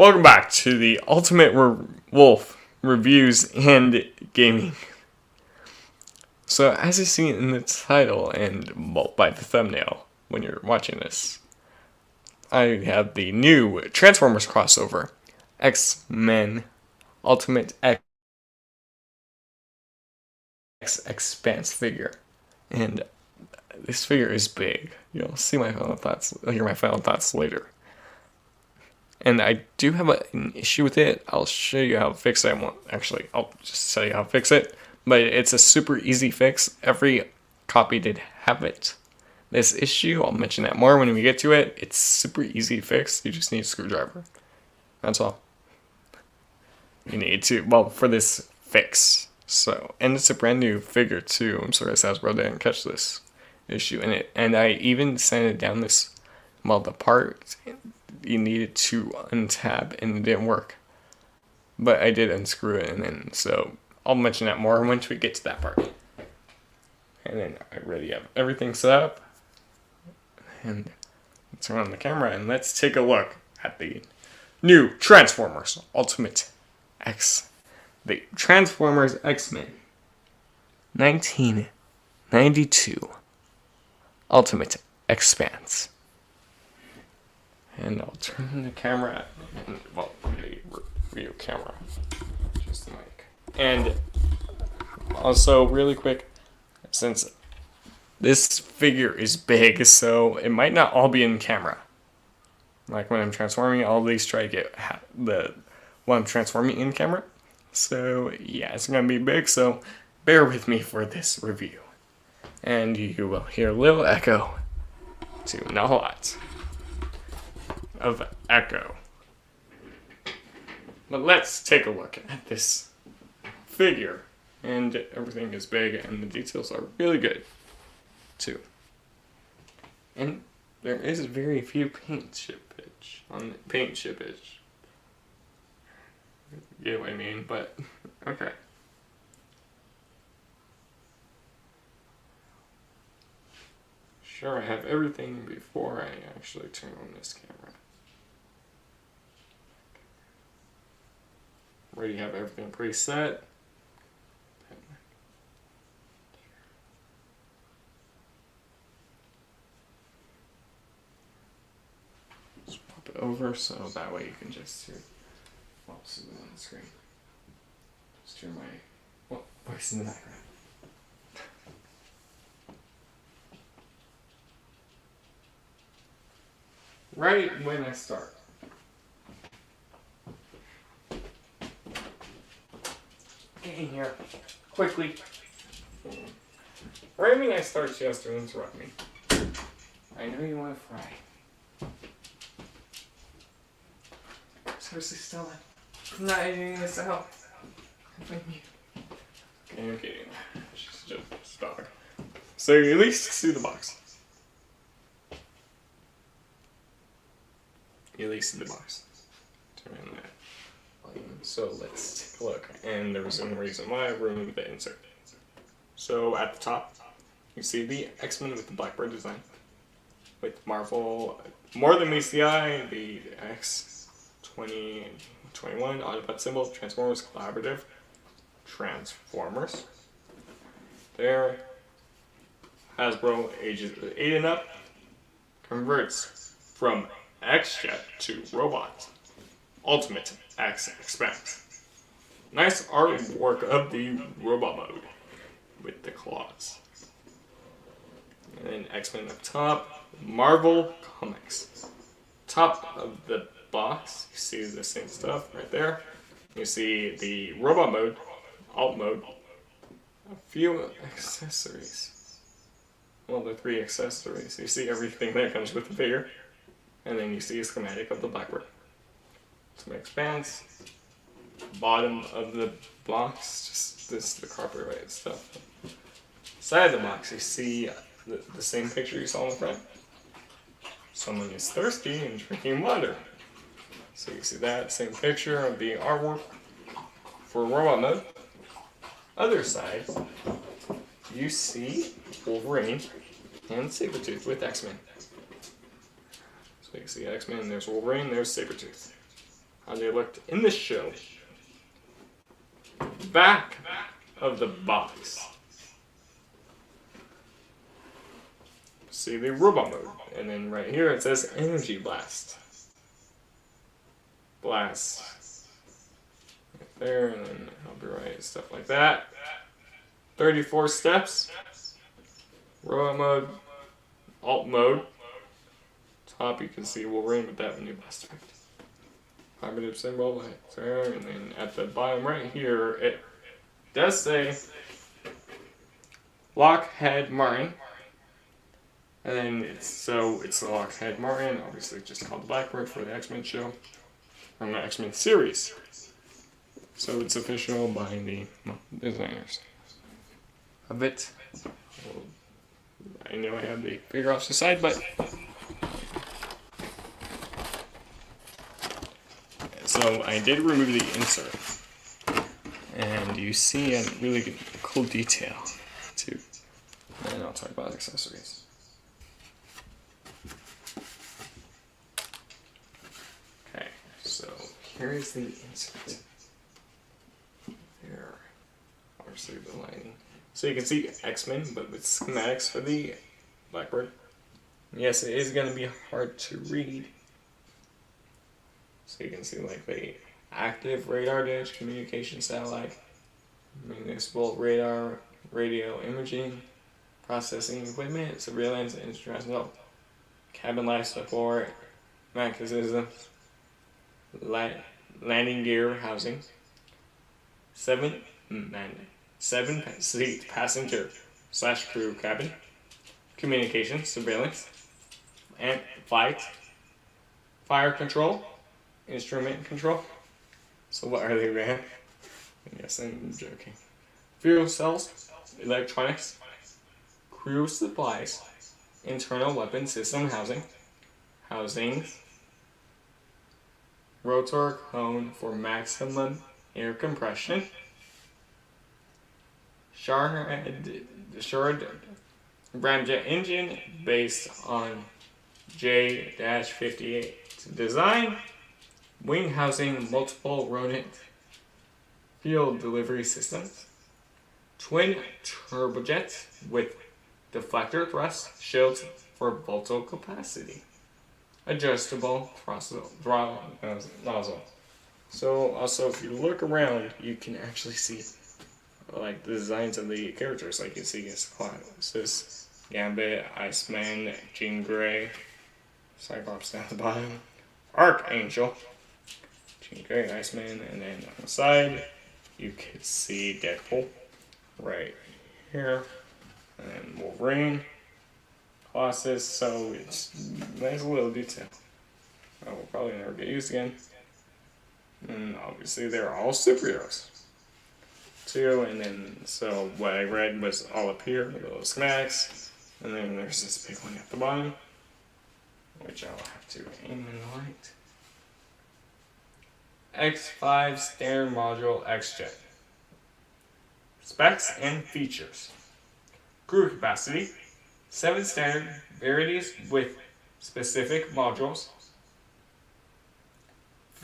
Welcome back to the Ultimate Wolf Reviews and Gaming. So, as you see in the title and by the thumbnail when you're watching this, I have the new Transformers crossover, X-Men Ultimate X-Spance figure. And this figure is big. You'll see my final thoughts, hear my final thoughts later. And I do have an issue with it. I'll show you how to fix it. I'll just tell you how to fix it. But it's a super easy fix. Every copy did have it. This issue, I'll mention that more when we get to it. It's super easy to fix. You just need a screwdriver. That's all. You need to, for this fix. So, and it's a brand new figure too. I'm sorry Hasbro didn't catch this issue in it. And I even sanded down the part you needed to untab and it didn't work. But I did unscrew it, and then so I'll mention that more once we get to that part. And then I already have everything set up. And let's turn on the camera and let's take a look at the new Transformers Ultimate X. The Transformers X-Men 1992 Ultimate X-Spance. And I'll turn the camera, the video camera, just the mic. And also, really quick, since this figure is big, so it might not all be in camera. Like when I'm transforming, I'll at least try to get what I'm transforming in camera. So yeah, it's gonna be big, so bear with me for this review. And you will hear a little echo to not a lot of echo. But let's take a look at this figure. And everything is big and the details are really good too. And there is very few paint chippage on the paint chippage. You get what I mean, but okay. Sure, I have everything before I actually turn on this camera. Already have everything preset. Swap it over so that way you can just hear voices on the screen. Just hear my voice in the background. Right when I start. Get in here quickly. Right when I start, she has to interrupt me. I know you want to fry. Seriously, Stella. I'm not editing this out. Blame you. Okay, I'm kidding. She's just a dog. So you at least see the box. You at least see the box. Turn on that. So let's take a look, and there was a reason why I removed the insert. So at the top, you see the X-Men with the Blackbird design, with Marvel, more than meets the eye, the X-20 and 21 Autobot symbol, Transformers Collaborative, Transformers. There, Hasbro ages 8 and up, converts from X-Jet to Robot. Ultimate X-Spance. Nice artwork of the robot mode with the claws. And then X-Men up top. Marvel Comics. Top of the box, you see the same stuff right there. You see the robot mode, alt mode, a few accessories. Well, the 3 accessories. You see everything that comes with the figure. And then you see a schematic of the Blackbird. Some X-Spance, bottom of the box, just this the copyright stuff. Side of the box, you see the same picture you saw in the front. Someone is thirsty and drinking water. So you see that same picture of the artwork for robot mode. Other side, you see Wolverine and Sabretooth with X-Men. So you see X-Men, there's Wolverine, there's Sabretooth. how they looked in the show. Back of the box. See the robot mode, and then right here it says Energy Blast. Blast. Right there, and then I'll be right, stuff like that. 34 steps. Robot mode. Alt mode. Top you can see Wolverine with that new blast effect. Primitive symbol right there, and then at the bottom right here it does say Lockheed Martin. And then it's the Lockheed Martin, obviously just called the Blackbird for the X-Men show. From the X-Men series. So it's official by the designers of it. I know I have the figure off the side, but so I did remove the insert, and you see a really good, cool detail too. And I'll talk about accessories. Okay, so here is the insert. There, obviously the lighting. So you can see X-Men, but with schematics for the Blackbird. Yes, it is going to be hard to read. So you can see like the active radar dish, communication satellite, municipal radar, radio imaging, processing equipment, surveillance, international, cabin life support, mechanism, landing gear housing, seven seat passenger / crew cabin, communication, surveillance, and flight, fire control, instrument control. So what are they, man? Yes, I'm joking. Fuel cells, electronics, crew supplies, internal weapon system housings, rotor cone for maximum air compression, shard ramjet engine based on J-58 design, wing housing multiple rodent fuel delivery systems, twin turbojets with deflector thrust shields for volatile capacity, adjustable throttle nozzle. So also if you look around, you can actually see like the designs of the characters. Like you see Colossus, Gambit, Iceman, Jean Grey, Cyclops down the bottom, Archangel, Jean Grey, Iceman, and then on the side you can see Deadpool right here, and then Wolverine, Colossus. So it's nice little detail. We'll probably never get used again. And obviously they're all superheroes too, and then so what I read was all up here, the little schematics, and then there's this big one at the bottom, which I'll have to aim in the light. X5 Standard Module X-Jet. Specs and features. Crew capacity, 7 standard varieties with specific modules.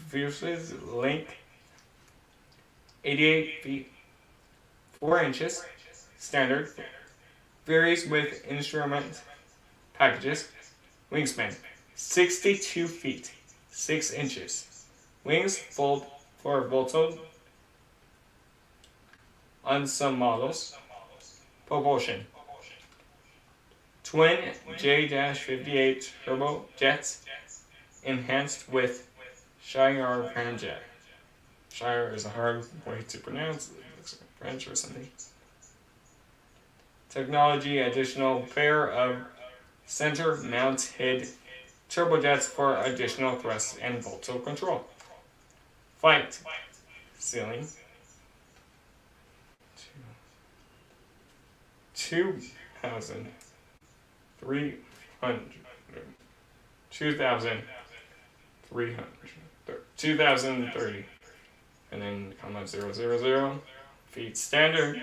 Fuselage length, 88 feet, 4 inches, standard, varies with instrument packages. Wingspan, 62 feet, 6 inches. Wings fold for volatile on some models. Propulsion, twin J-58 turbojets enhanced with Shire ramjet. Shire is a hard way to pronounce. It looks like French or something. Technology, additional pair of center-mounted turbojets for additional thrust and volatile control. Flight ceiling, 2,300, and then comma 000 feet standard.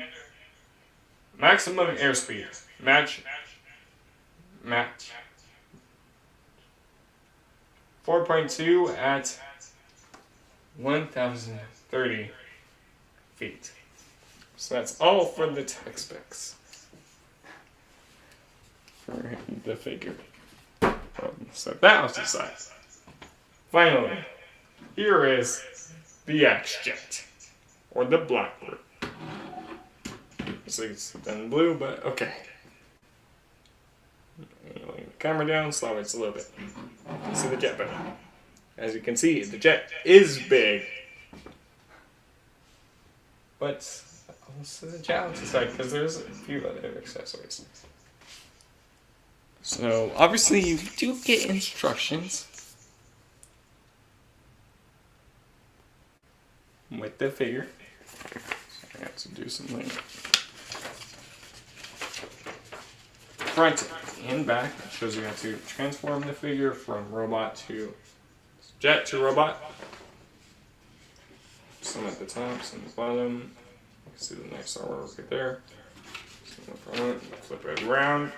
Maximum airspeed, match 4.2 at 1,030 feet. So that's all for the tech specs for the figure. So that was the size. Finally, here is the X-Jet, or the Blackbird. So it's done blue, but okay. Lay the camera down, slow it a little bit. See the jet better. As you can see, the jet is big. But also the challenge aside, because there's a few other accessories. So obviously you do get instructions with the figure. So I have to do something. Front and back, it shows you how to transform the figure from robot to jet to robot. Some at the top, some at the bottom. You can see the nice artwork right there. Some in front, flip it around.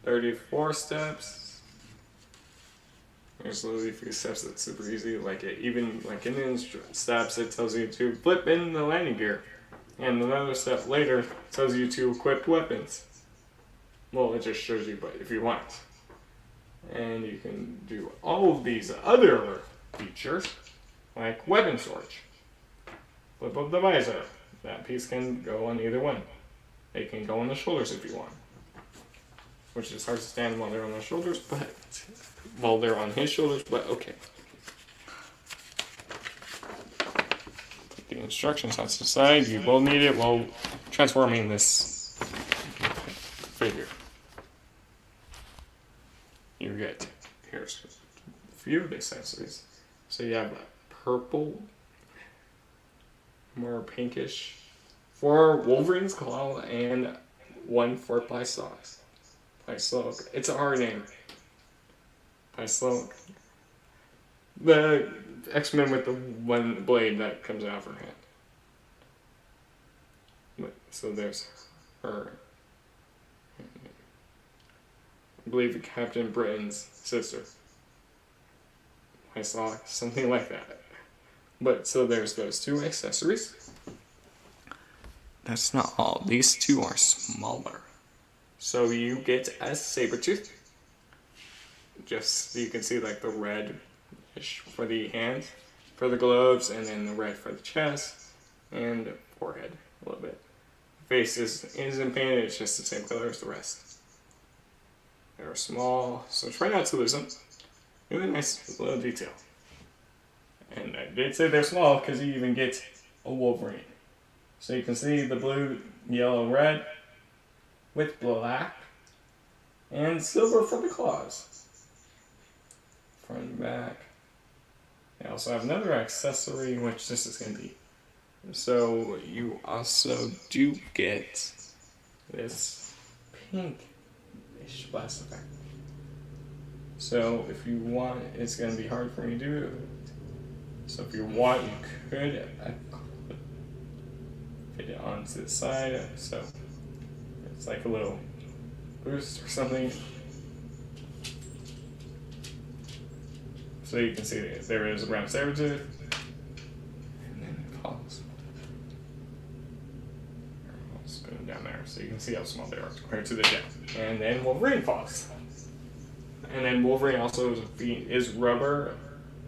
34 steps. There's literally a few steps that's super easy. Like even like in the steps, it tells you to flip in the landing gear, and another step later tells you to equip weapons. Well, it just shows you, but if you want. And you can do all of these other features, like weapon storage. Flip up the visor. That piece can go on either one. It can go on the shoulders if you want. Which is hard to stand while they're on the shoulders, but while they're on his shoulders, but okay. Put the instructions on the side. You will need it while transforming this figure. You get, here's a few of the accessories. So you have a purple, more pinkish, for Wolverine's claw, and one for Pyslog. Pyslog. It's a hard name. Pyslog. The X-Men with the one blade that comes out of her hand. But, so there's her. I believe Captain Britain's sister. Pyslog, something like that. But so there's those two accessories. That's not all. These two are smaller. So you get a Sabretooth. Just so you can see like the red for the hands, for the gloves, and then the red for the chest and forehead a little bit. Face isn't painted, it's just the same color as the rest. They're small, so try not to lose them. Really nice little detail. And I did say they're small because you even get a Wolverine. So you can see the blue, yellow, red with black and silver for the claws. Front and back. I also have another accessory, which this is going to be. So you also do get this pinkish blast effect. So if you want, it's going to be hard for me to do. So if you want, you could fit it onto the side. So it's like a little boost or something. So you can see there is a brown Sabretooth. And then it falls. I'll spin them down there so you can see how small they are compared to the jet. And then Wolverine falls. And then Wolverine also is rubber,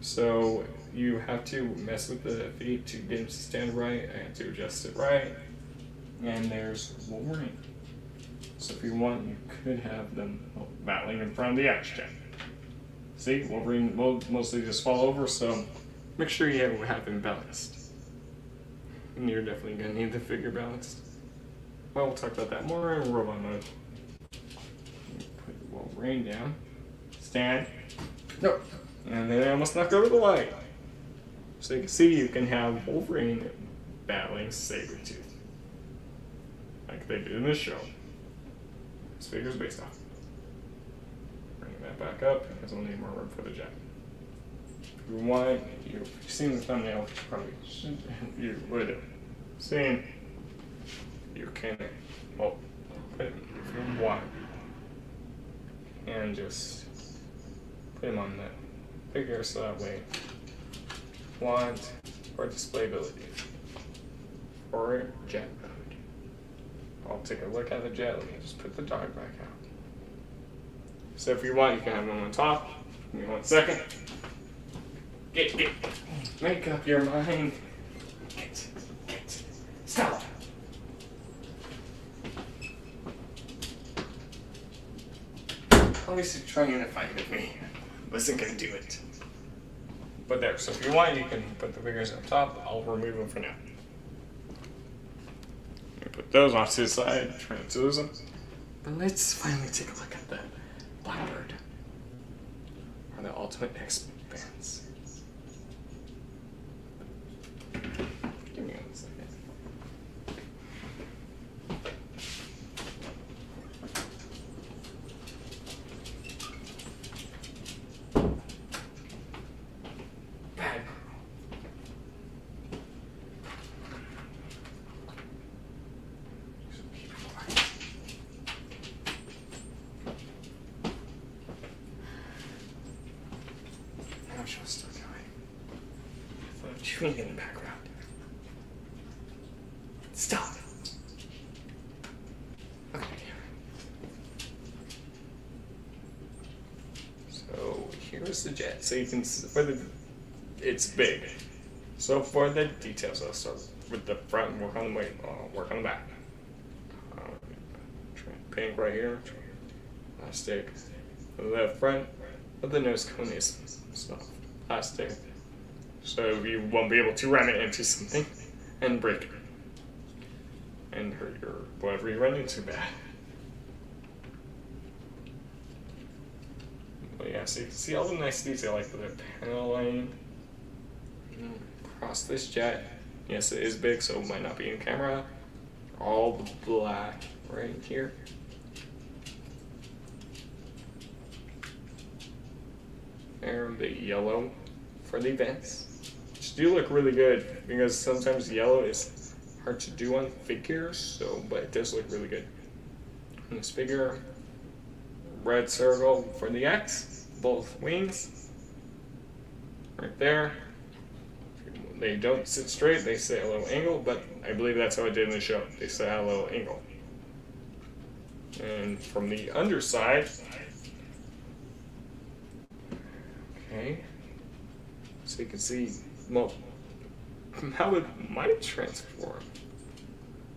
so you have to mess with the feet to get him to stand right. I have to adjust it right. And there's Wolverine. So if you want, you could have them battling in front of the X-Jet. See, Wolverine will mostly just fall over, so make sure you have him balanced. And you're definitely going to need the figure balanced. Well, we'll talk about that more in robot mode. Put Wolverine down. Stand. No. And then I almost knocked over the light. So you can see you can have Wolverine battling Sabretooth. Like they did in this show. This figure's based off. Bringing that back up, because we'll need more room for the jet. If you want, you've seen the thumbnail, probably you would have seen. You can, well, put it if you want. And just put him on the figure so that way want for displayability for jet mode. I'll take a look at the jet. Let me just put the dog back out. So if you want, you can have one on top. Give me 1 second. Get. Make up your mind. Get. Stop. Obviously trying to fight with me. Wasn't gonna do it. But there, so if you want, you can put the figures up top. I'll remove them for now. Put those off to the side, try not to lose them. But let's finally take a look at the Blackbird. Or the ultimate X-Spance. Give me 1 second. Bad. Now she'll still going. I'm chewing in the background. Stop. Okay. So here's the jet. So you can see it's big. So for the details, I'll start with the front and work on the back. Pink right here. Plastic. The front of the nose cone is soft plastic, so you won't be able to ram it into something and break it and hurt your whatever you run into bad. But yeah, so you can see all the nice detail like the paneling across this jet. Yes, it is big, so it might not be in camera. All the black right here. And the yellow for the vents, which do look really good because sometimes yellow is hard to do on figures, but it does look really good. On this figure, red circle for the X, both wings, right there. They don't sit straight, they sit at a little angle, but I believe that's how it did in the show. They sit at a little angle. And from the underside, okay, so you can see, well, how it might transform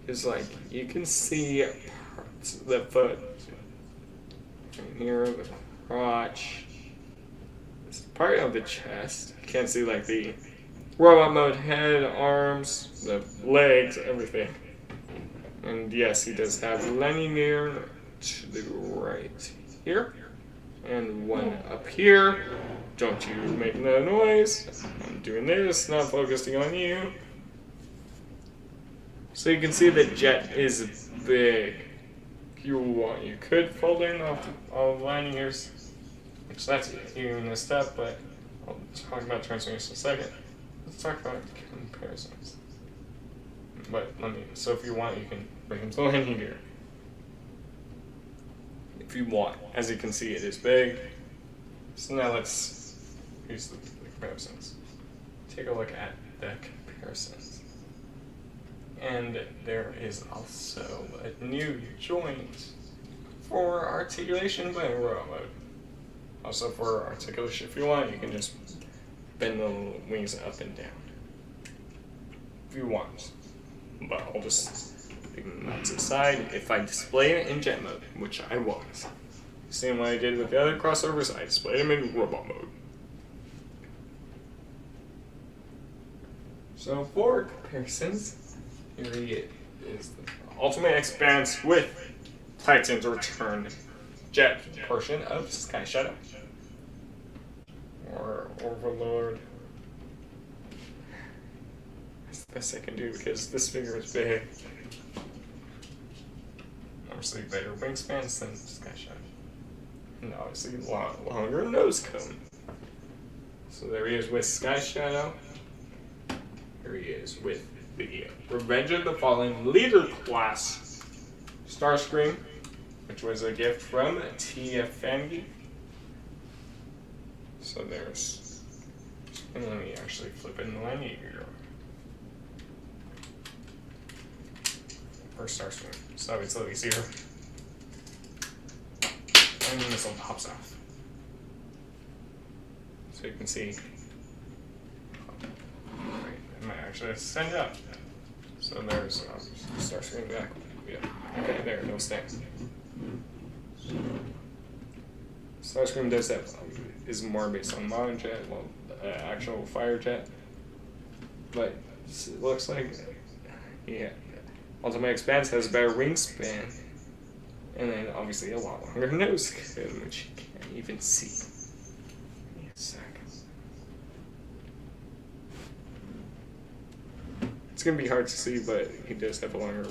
is like you can see parts of the foot right here, the crotch, this part of the chest. You can't see like the robot mode head, arms, the legs, everything. And yes, he does have linear to the right here, and one up here. Don't you make no noise. I'm doing this, not focusing on you. So you can see the jet is big. If you want, you could fold in all the lining ears, which that's even a step, but I'll talk about transformation in a second. Let's talk about comparisons. But so if you want, you can bring them to lining ear. If you want, as you can see, it is big. So now let's use the comparisons. Take a look at the comparisons. And there is also a new joint for articulation by robot mode. Also for articulation, if you want, you can just bend the wings up and down. If you want. But I'll just pick them out to the side if I display it in jet mode, which I won't. Same way I did with the other crossovers, I displayed them in robot mode. So for comparisons, here he is the Ultimate X-Spance with Titan's Return jet portion of Sky Shadow. Or Overlord. That's the best I can do because this figure is big. Obviously better wingspans than Sky Shadow. And obviously longer nose cone. So there he is with Sky Shadow. Here he is with the Revenge of the Fallen Leader Class Starscream, which was a gift from Tia Fangi. So there's And let me actually flip it in the landing gear. Or Starscream. So it's a little easier. And the missile pops off. So you can see. Wait, I might actually send it up. So there's Starscream back. Yeah. Okay, there, no stance. Starscream does that. Is more based on modern jet, well, actual fire jet. But it looks like, yeah. Ultimate X-Spance has a better wingspan. And then obviously a lot longer nose cone, which you can't even see. Give me a second. It's gonna be hard to see, but he does have a longer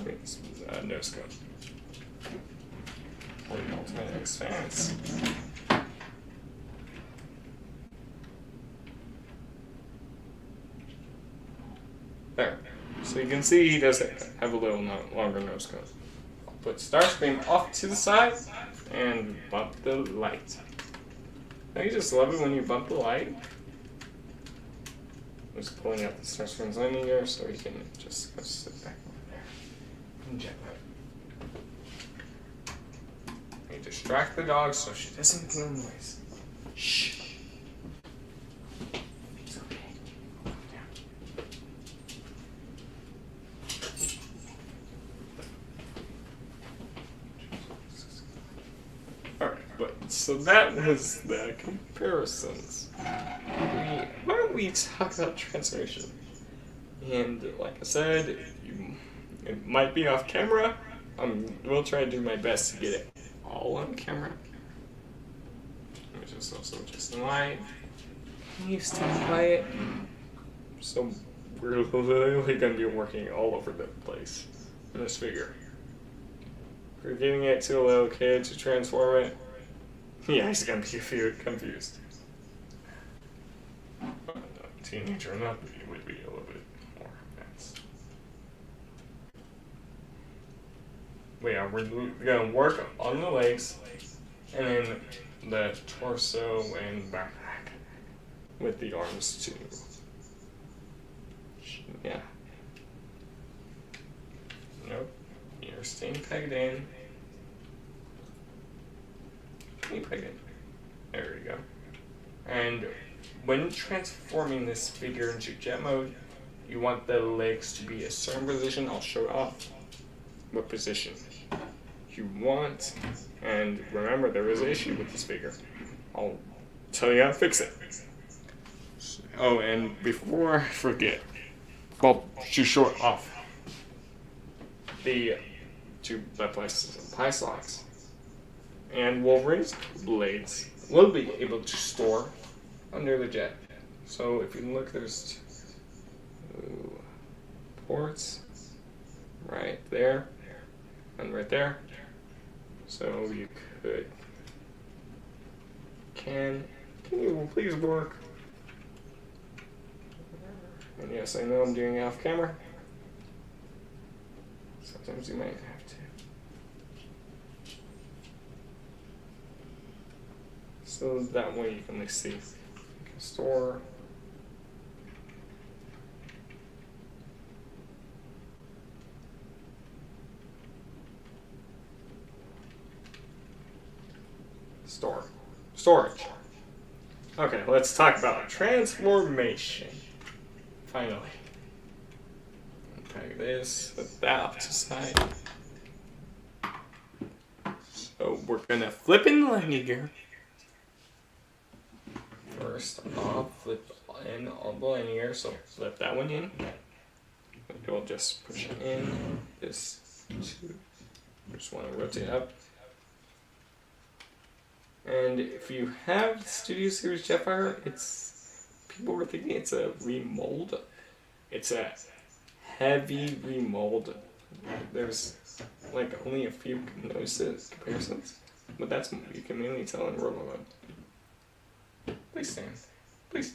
nose cone. For the Ultimate X-Spance. There. So you can see he does have a little longer nose cone. I'll put Starscream off to the side and bump the light. Don't you just love it when you bump the light? I'm just pulling out the Starscream's landing gear so he can just go sit back over there and jet mode. You distract the dog so she doesn't make no noise. Shh. So that was the comparisons. Why don't we talk about transformation? And like I said, it might be off camera. We'll try to do my best to get it all on camera. Which is also just live. You stay quiet. So we're literally going to be working all over the place in this figure. We're giving it to a little kid to transform it. Yeah, he's gonna be confused. But a teenager would be a little bit more advanced. But yeah, we're gonna work on the legs, and then the torso and backpack with the arms too. Yeah. Nope. You're staying pegged in. There we go. And when transforming this figure into jet mode, you want the legs to be a certain position. I'll show off what position you want. And remember, there is an issue with this figure. I'll tell you how to fix it. Oh, and before I forget, well, to show off the two pie slots. And Wolverine's blades will be able to store under the jet. So if you look, there's two ports right there and right there. So you could. Can you please work? And yes, I know I'm doing it off camera. Sometimes you might have to. So that way you can at least see. You can store. Storage. Okay, let's talk about transformation. Finally. Unpack this, put that off to the side. So we're gonna flip in the landing gear. First, I'll flip in all the landing gear, so flip that one in. We'll just push it in. This two. Just want to rotate up. And if you have the Studio Series Jetfire, people were thinking it's a remold. It's a heavy remold. There's like only a few comparisons, but that's you can mainly tell in robo mode. Please stand. Please.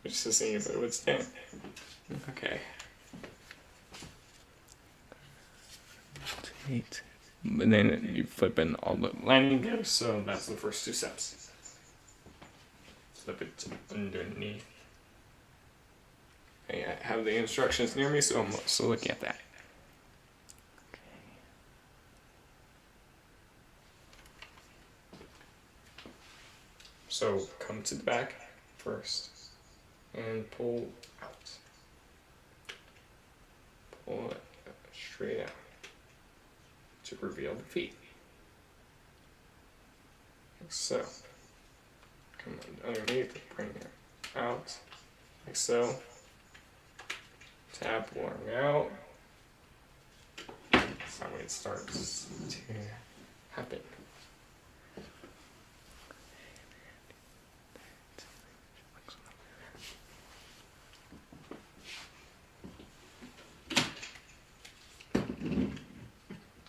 Just to see if it would stand. Okay. 8. And then you flip in all the landing gears, so that's the first two steps. Flip it underneath. I have the instructions near me, so I'm also looking at that. So come to the back first and pull out. Pull it straight out to reveal the feet. Like so. Come underneath, bring it out. Like so. Tap one out. That's how it starts to happen.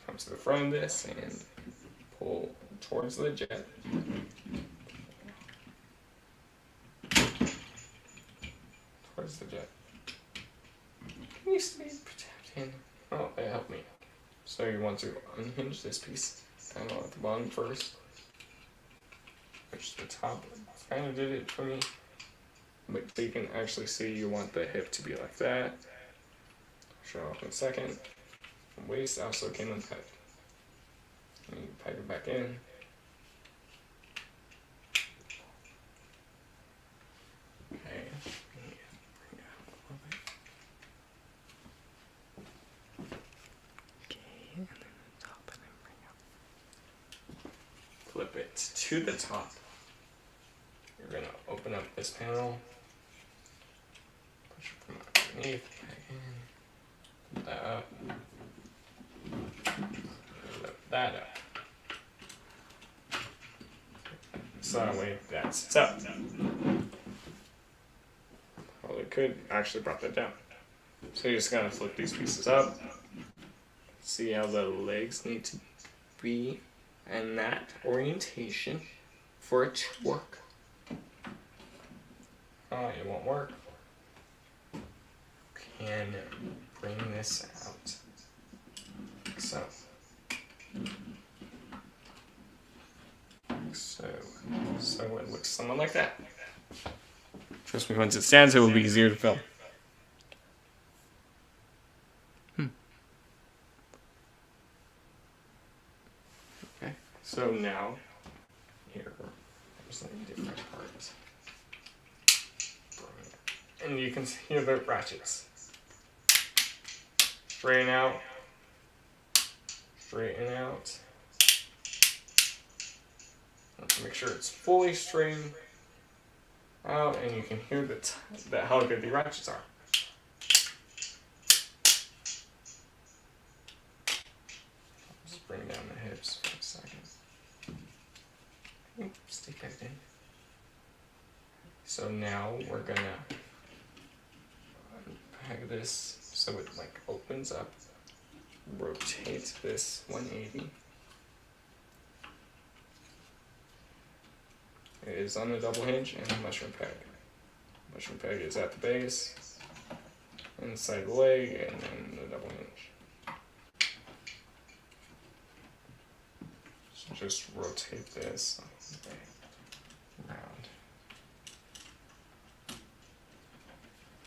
Come to the front of this and pull towards the jet. Towards the jet. Can you stay protecting? Oh, it helped me. So you want to unhinge this piece panel at the bottom first. Which the top kind of did it for me. But so you can actually see you want the hip to be like that. I'll show off in a second. Waist also came untied. And you pipe it back in. Okay. Bring it out a little bit. Okay, and then the top, and then bring out. Flip it to the top. You're gonna open up this panel. Push it from underneath, back in. Put that up. Lift that up. So that way that sits up. Well, it could actually brought that down. So you just gotta flip these pieces up. See how the legs need to be and that orientation for it to work. Oh, it won't work. Can bring this out. So it looks somewhat like that. Trust me, once it stands, it will be easier to film. Okay, so now here, there's a different part. And you can hear the ratchets. Straighten out. Straighten out. Make sure it's fully straightened out, and you can hear how good the ratchets are. Just bring down the hips for a second. Stick that in. So now we're gonna peg this so it like opens up. Rotate this 180. It is on the double hinge and the mushroom peg. Mushroom peg is at the base, inside the leg, and then the double hinge. So just rotate this around.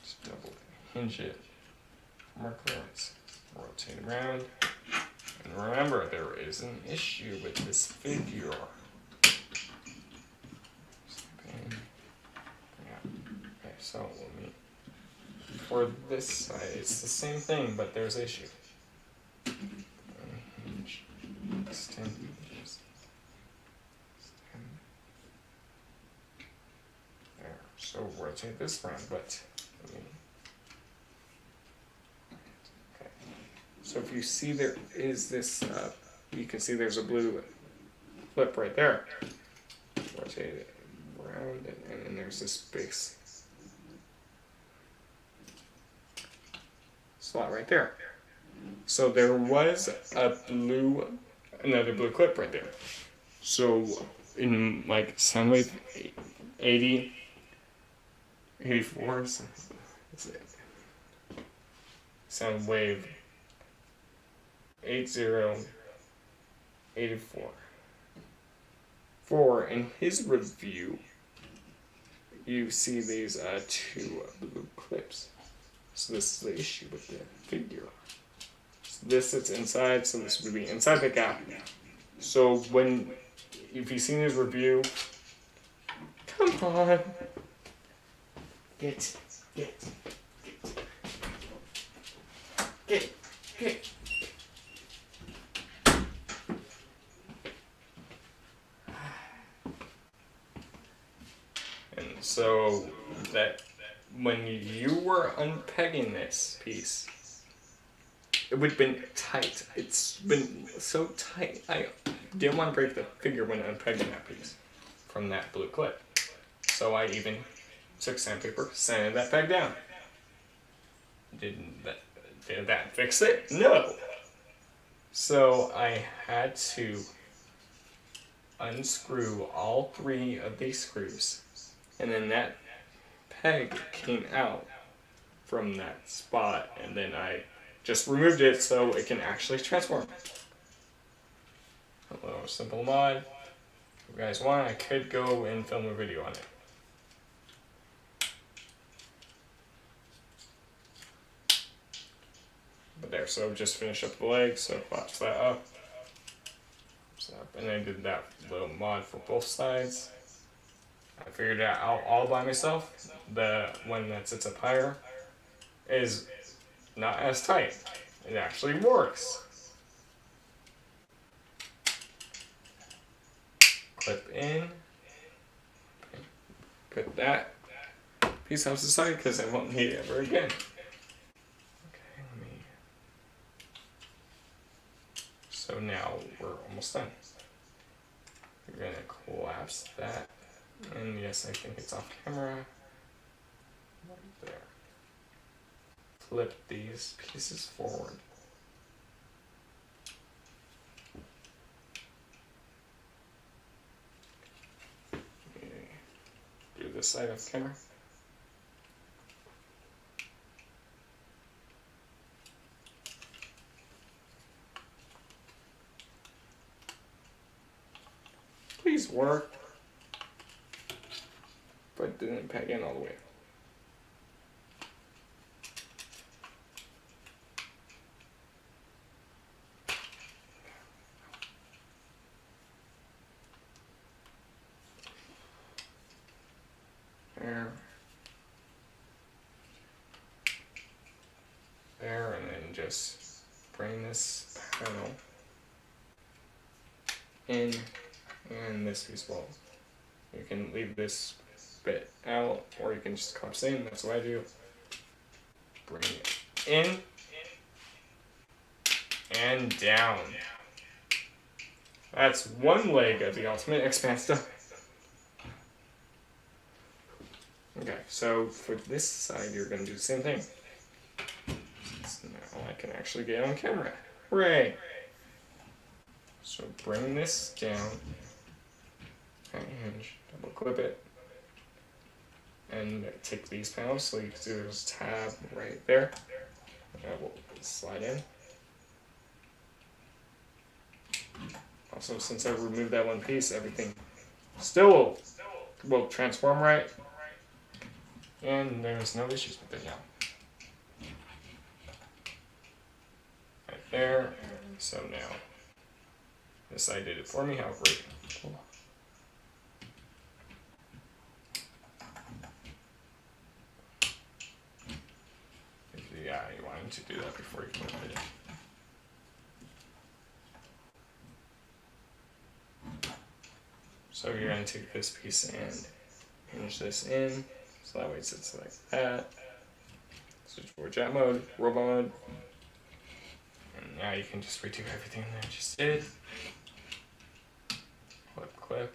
Just double hinge it for more clearance. Rotate around. And remember, there is an issue with this figure. Okay, so let me, for this side, it's the same thing, but there's an issue. Hinge, extend hinges. There. So rotate this around, but okay. So if you see there is this, you can see there's a blue flip right there. Rotate it around, and then there's this big slot right there. So there was another blue clip right there. So in like Soundwave 80, 84, Soundwave 80, 84. For in his review, you see these two blue clips. So this is the issue with the figure. So this sits inside, so this would be inside the gap. So if you've seen his review, come on. Get. And so that when you were unpegging this piece, it would have been tight. It's been so tight. I didn't want to break the figure when unpegging that piece from that blue clip. So I even took sandpaper, sanded that peg down. Did that fix it? No. So I had to unscrew all 3 of these screws, and then that peg came out from that spot, and then I just removed it so it can actually transform. A little simple mod. If you guys want, I could go and film a video on it. But there, so just finish up the leg, so botch that up. And I did that little mod for both sides. I figured it out all by myself. The one that sits up higher is not as tight. It actually works. Clip in. Put that piece off the side because I won't need it ever again. So now we're almost done. We're gonna collapse that, and yes, I think it's off camera. Right there. Flip these pieces forward. Do this side off camera. Please work, but didn't peg in all the way. There, and then just bring this panel in. And this piece will. You can leave this bit out, or you can just collapse in. That's what I do. Bring it in and down. That's one leg of the ultimate X-Spance stuff. Okay, so for this side, you're going to do the same thing. So now I can actually get on camera. Hooray! So bring this down. Hinge, double clip it, and take these panels, so you can see there's a tab right there. And we'll slide in. Also, since I removed that one piece, everything still will transform right, and there's no issues with it now. Right there. So now this side did it for me. How great! Yeah, you wanted to do that before you put it in. So you're going to take this piece and hinge this in, so that way it sits like that. Switch over jet mode, robot mode. And now you can just redo everything that I just did. Clip.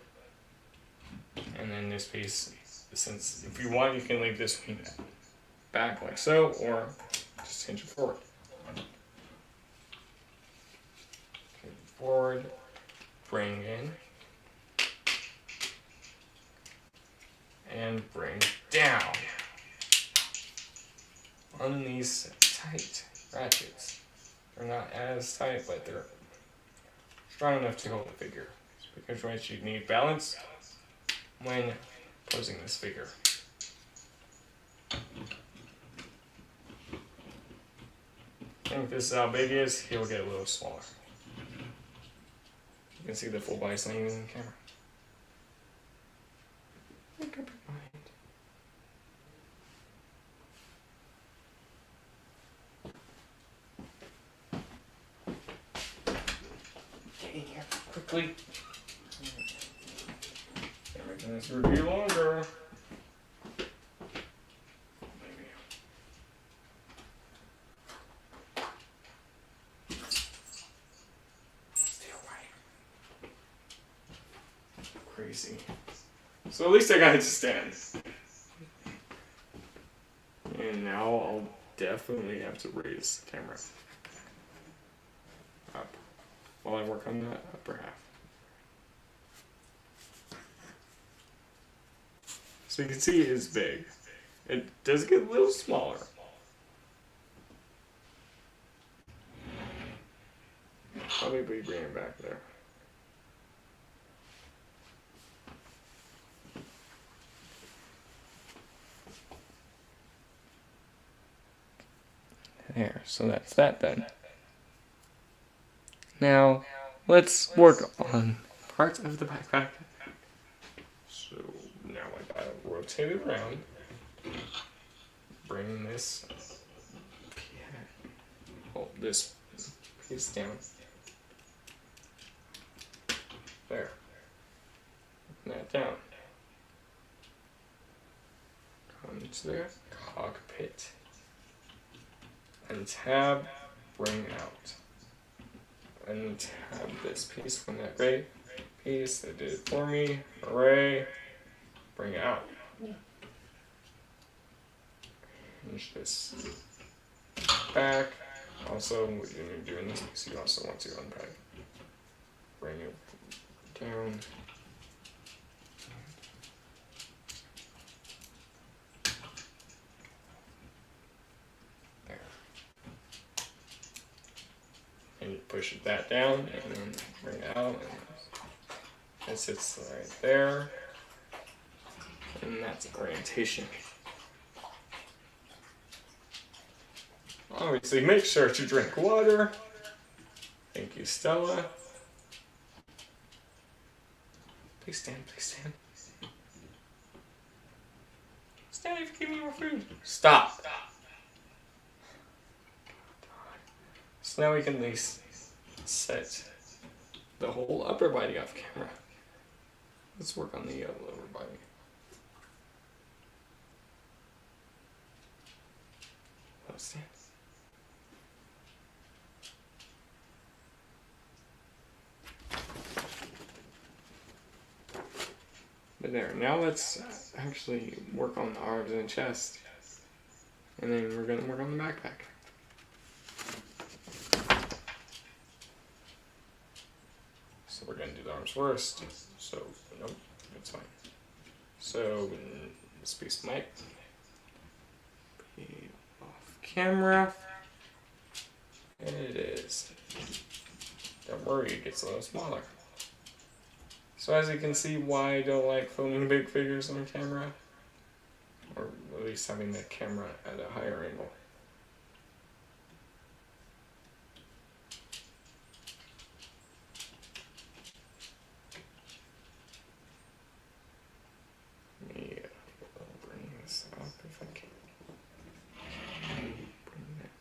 And then this piece, since if you want, you can leave this one back like so, or just hinge it forward. Okay, forward, bring in, and bring down on these tight ratchets. They're not as tight, but they're strong enough to hold the figure. Because right, you need balance when posing this figure. I think this is how big he is, he'll get a little smaller. You can see the full body swinging in the camera. Make up your mind. Get in here quickly. They're making this review longer. Crazy. So at least I got it to stand. And now I'll definitely have to raise the camera up while I work on that upper half. So you can see it's big. It does get a little smaller. Probably bring it back there. There, so that's that then. Now, let's work on parts of the backpack. So now I gotta rotate it around. Bring this, hold this piece down. There. Bring that down. Come to the cockpit. And tab, bring out. And tab this piece from that gray piece that did it for me. Hooray. Bring it out. Hinge this back. Also, when you're doing this piece, you also want to unpack. Bring it down. And you push that down and then bring it out, and it sits right there. And that's orientation. Obviously, make sure to drink water. Thank you, Stella. Please stand, please stand. Stand if you give me more food. Stop. So now we can at least set the whole upper body off camera. Let's work on the lower body. Stand. But there, now let's actually work on the arms and chest. And then we're going to work on the backpack. So we're going to do the arms first. So, nope, that's fine. So, this piece might be off camera. And it is. Don't worry, it gets a little smaller. So as you can see why I don't like filming big figures on camera. Or at least having the camera at a higher angle. Yeah, I'll bring this up if I can. Bring that.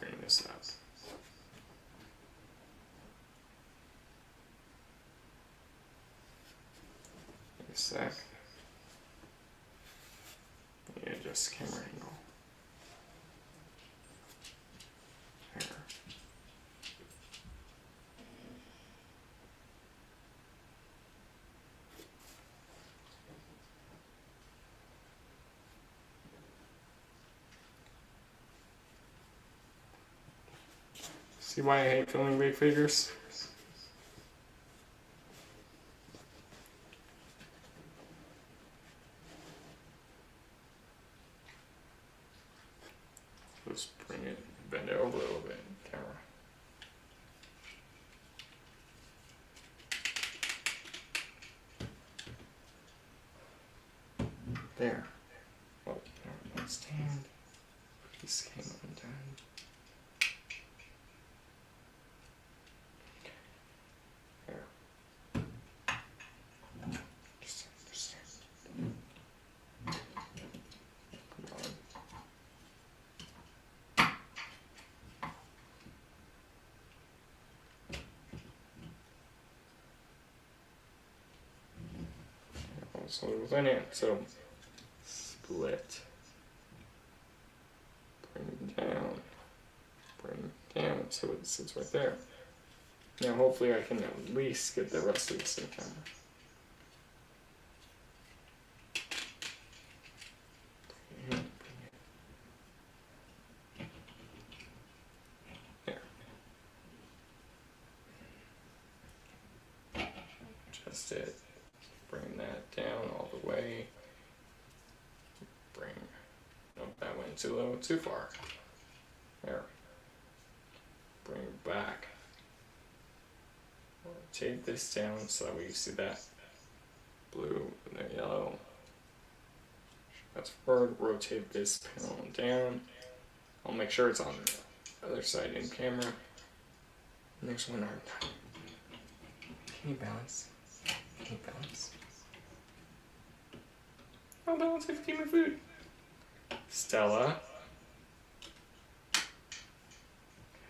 Bring this up. Wait a sec. Yeah, just camera angle. There. See why I hate filming big figures? Just bring it, bend it over a little bit, camera. There. Oh, no, stand. Piece came undone. There. Just stand. Come on. So within it, so split, bring down, so it sits right there. Now hopefully I can at least get the rest of this in camera. There. Adjust it. Bring that down all the way. Nope, that went too low, too far. There. Bring it back. Rotate this down so that we see that blue and then yellow. That's forward. Rotate this panel down. I'll make sure it's on the other side in camera. And there's one arm. Can you balance? Can you balance? I'll balance if you give me food. Stella.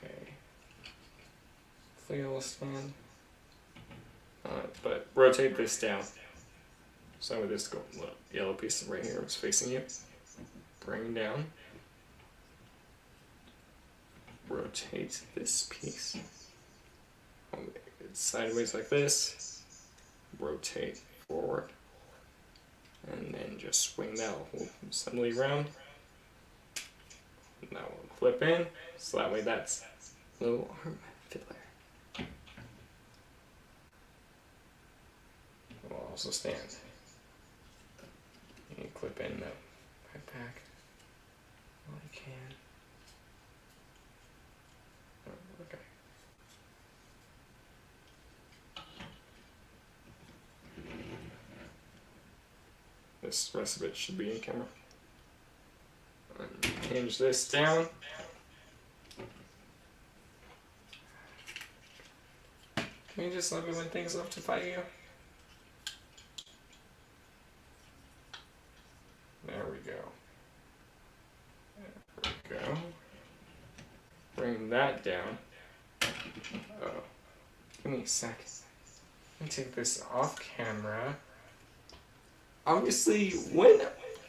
Okay. Hopefully it'll stand. But rotate this down. So with this yellow piece right here is facing you. Bring down. Rotate this piece. It's sideways like this. Rotate forward. And then just swing that whole assembly around. And that will clip in. So that way that's little arm filler. It will also stand. You clip in the backpack. Well, you can. Oh, okay. This rest of it should be in camera. Hinge this down. Can you just let me when things love to fight you? There we go. There we go. Bring that down. Oh. Give me a sec. Let me take this off camera. Obviously, when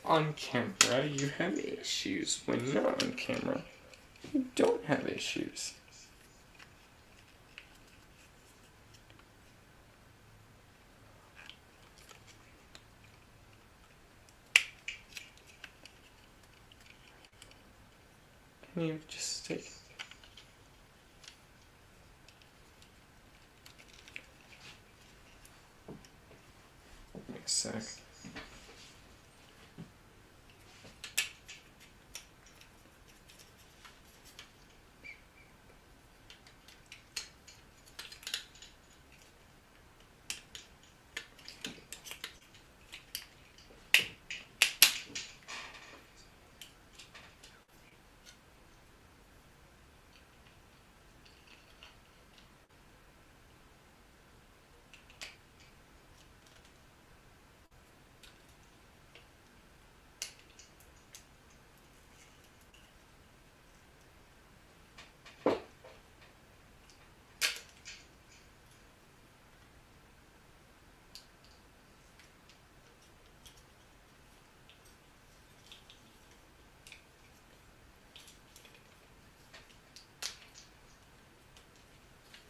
on camera, you have issues. When not on camera, you don't have issues. Can you just take... Give me a sec.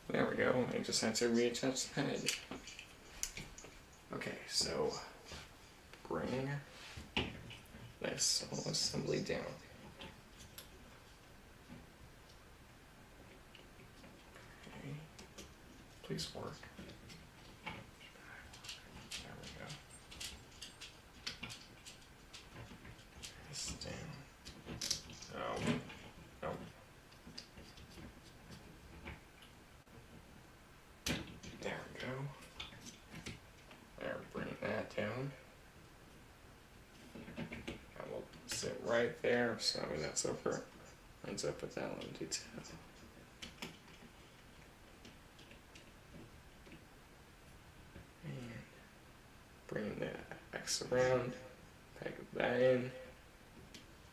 There we go, I just had to reattach the head. Okay, so bring this whole assembly down. Okay, please work. There we go. This down. Oh. down. I will sit right there, so that's over. Ends up with that little detail. And bring the X around, peg that in.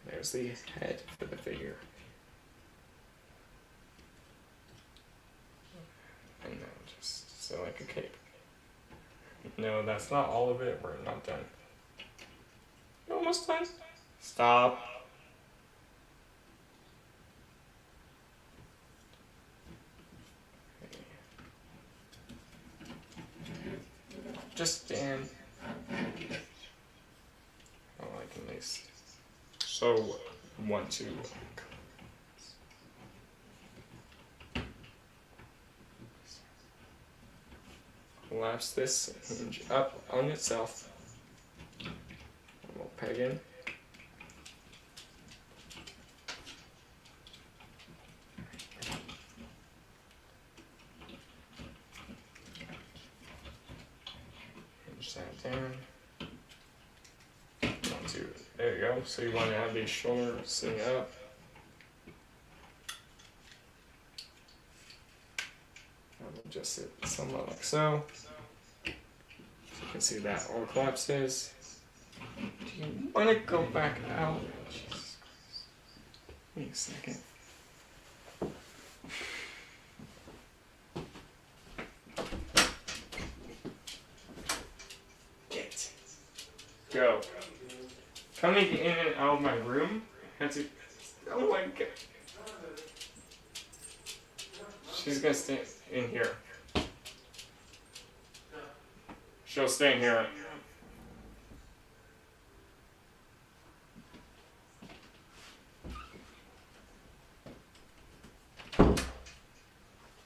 There's the head for the figure. And then just so like a cape. No, that's not all of it. We're not done. You're almost done. Stop. Okay. Just stand. Oh, I can at least. So, 1, 2. Collapse this hinge up on itself. And we'll peg in. Hinge that down. 1, 2. There you go. So you want to have these shoulders sitting up. Just sit somewhat like so. So you can see that all collapses. Do you want to go back out? Jesus Christ. Wait a second. Get. Go. Coming in and out of my room. Had to. Oh my god. She's gonna stay in here. She'll stay in here.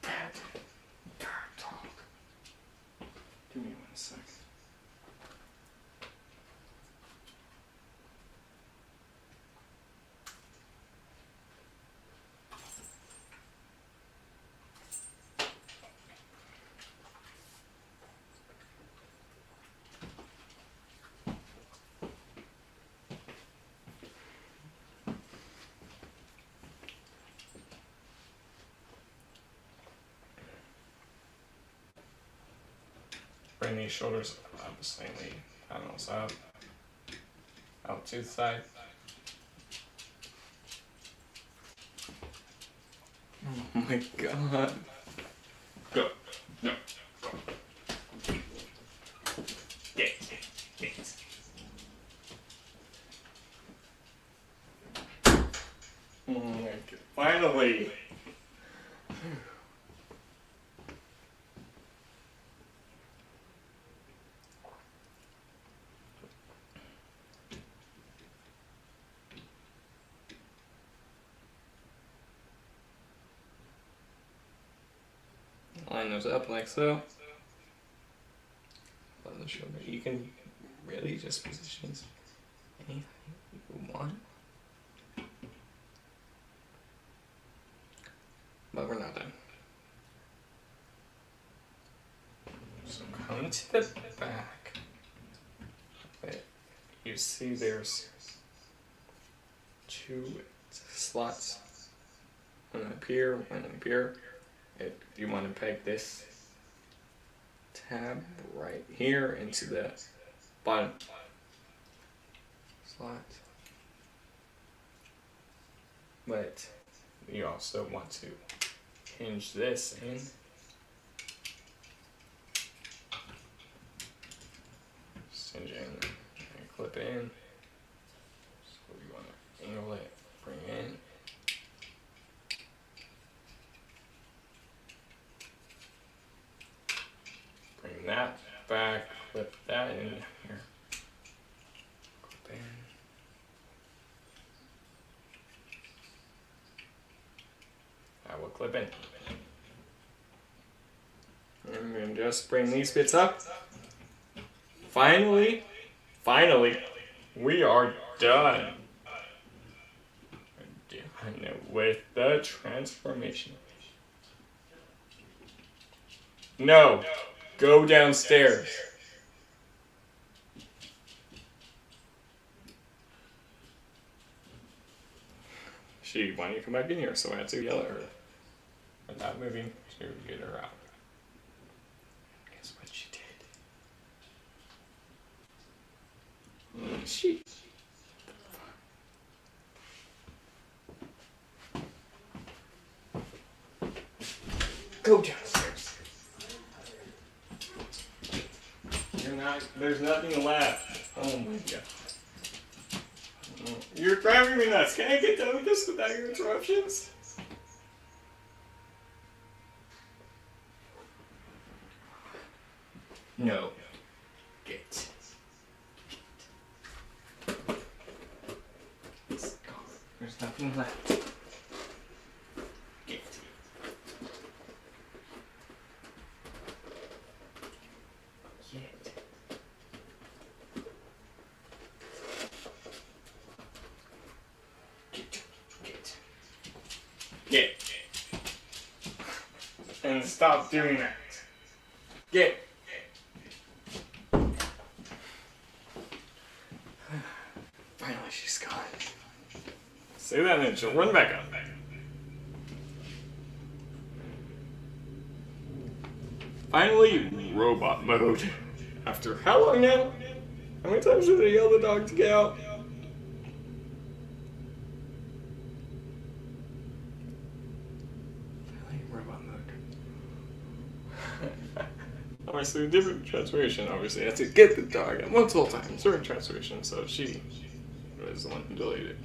Bad talk. Give me 1 second. Bring these shoulders up slightly, panels up, out to the side. Oh my god. Go. No. Go. Get. Oh my god. Finally. Line those up like so. Above the shoulder. You can really just position anything you want. But we're not done. So come to the back. Wait, you see there's 2 slots. One up here, one up here. If you want to peg this tab right here into the bottom slot. But you also want to hinge this in. Just hinge in and clip in. So you want to angle it, bring in. Bring that back, clip that in here. Clip in. I will clip in. And then just bring these bits up. Finally, we are done. We're done with the transformation. No. Go downstairs. she wanted to come back in here, so I had to yell at her without moving to get her out. Guess what she did? She. Go downstairs. There's nothing left. Oh my god. You're driving me nuts. Can I get done with this without your interruptions? No. Get. It's gone. There's nothing left. Get. Get. Get. And stop doing that. Get. Finally, she's gone. Say that and she'll run back up. Finally, robot mode. After how long now? How many times did I yell the dog to get out? Robot mode. Obviously, different transformation. Obviously, I had to get the dog at multiple times during transformation, so she was the one who delayed it.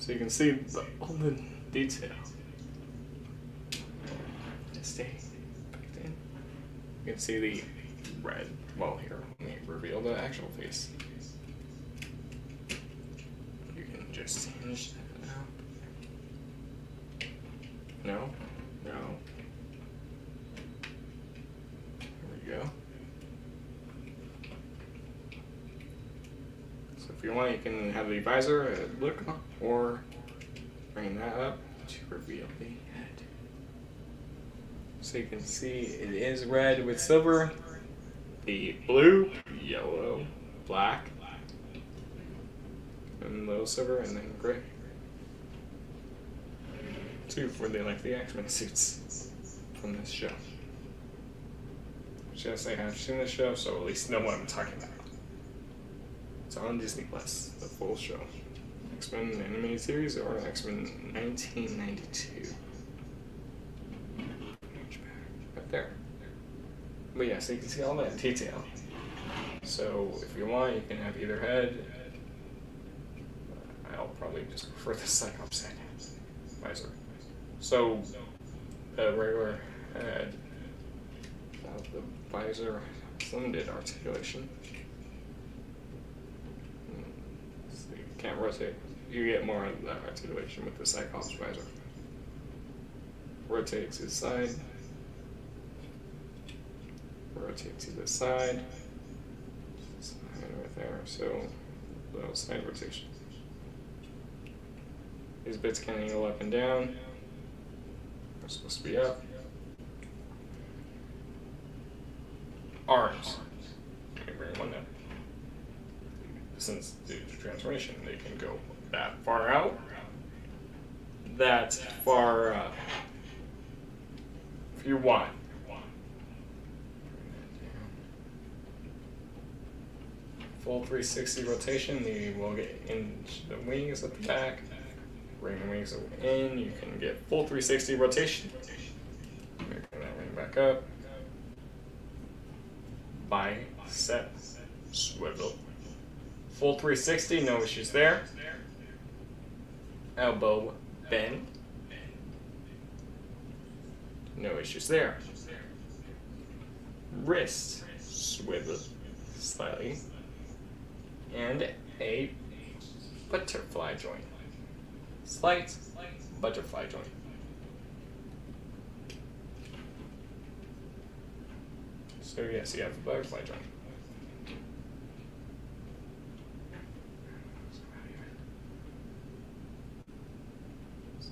So you can see all the detail. Stay back in. You can see the red. Well, here, let me reveal the actual face. You can just change that out. No. No. There we go. So if you want, you can have the visor look, or bring that up to reveal the head. So you can see it is red with silver, the blue, yellow, black, and little silver, and then gray. Two for the X-Men suits from this show. Should I say I've seen this show, so at least know what I'm talking about. It's on Disney Plus, the full show. X-Men animated series or X-Men 1992. Right there. But yeah, so you can see all that detail. So if you want, you can have either head. I'll probably just prefer the Cyclops head visor. So the regular head without the visor, limited articulation. So you can't rotate. You get more of that articulation with the Cyclops visor. Rotate to the side. Rotate to the side. Side right there. So little side rotation. These bits can angle up and down. They're supposed to be up. Arms. Let me bring one down. Since due to transformation, they can go that far out, that far up, if you want. Full 360 rotation, you will get in the wings at the back. Bring the wings in, you can get full 360 rotation. Bring that wing back up. Bicep swivel. Full 360, no issues there. Elbow bend. No issues there. Wrist swivel slightly. And a butterfly joint. Slight butterfly joint. So yes, you have a butterfly joint.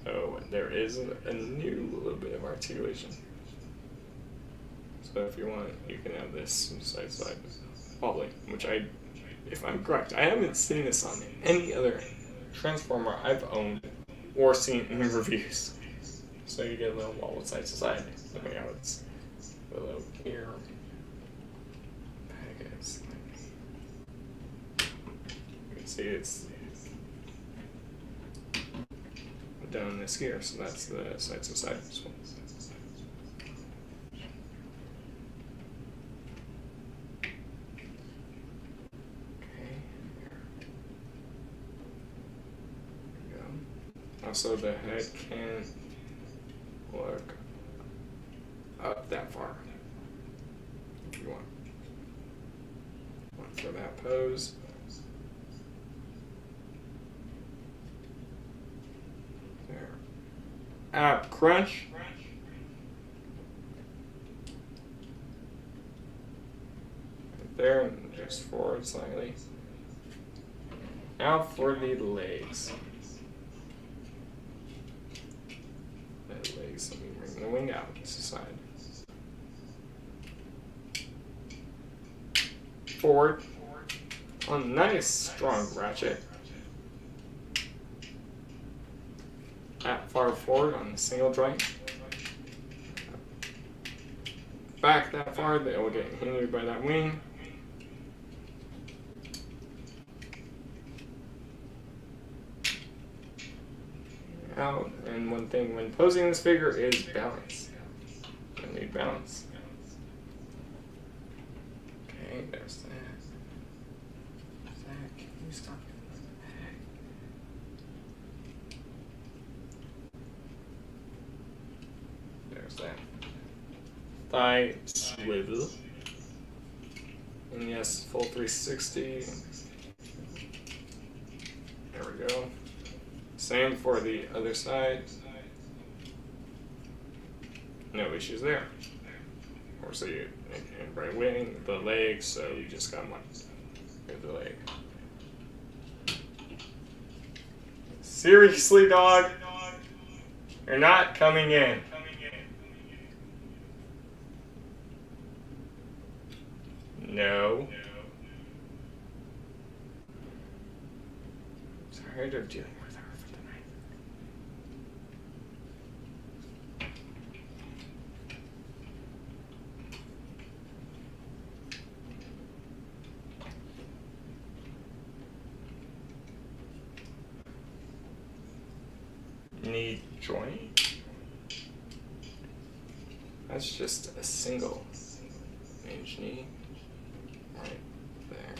So there is a new little bit of articulation. So if you want, you can have this side to side wobbly, which I if I'm correct, I haven't seen this on any other Transformer I've owned or seen in reviews. So you get a little wobble side to side. Look how it's below here. Packets. You can see it's down this here, so that's the side to side as well. Also, the head can look up that far if you want. For that pose. There. Ab crunch. Right there, and just forward slightly. Now for the legs. Let me bring the wing out to the side. Forward. A nice strong ratchet. That far forward on the single joint. Back that far, they will get hindered by that wing. Out, and one thing when posing this figure is balance. I need balance. Okay, there's that. Can you stop it? There's that. Thigh swivel. And yes, full 360. There we go. Same for the other side. No issues there. Or so you and right wing, the leg, so you just got one. Here's the leg. Seriously, dog? You're not coming in. No. Tired of dealing with her for the night. Knee joint. That's just a single hinge knee. Right there.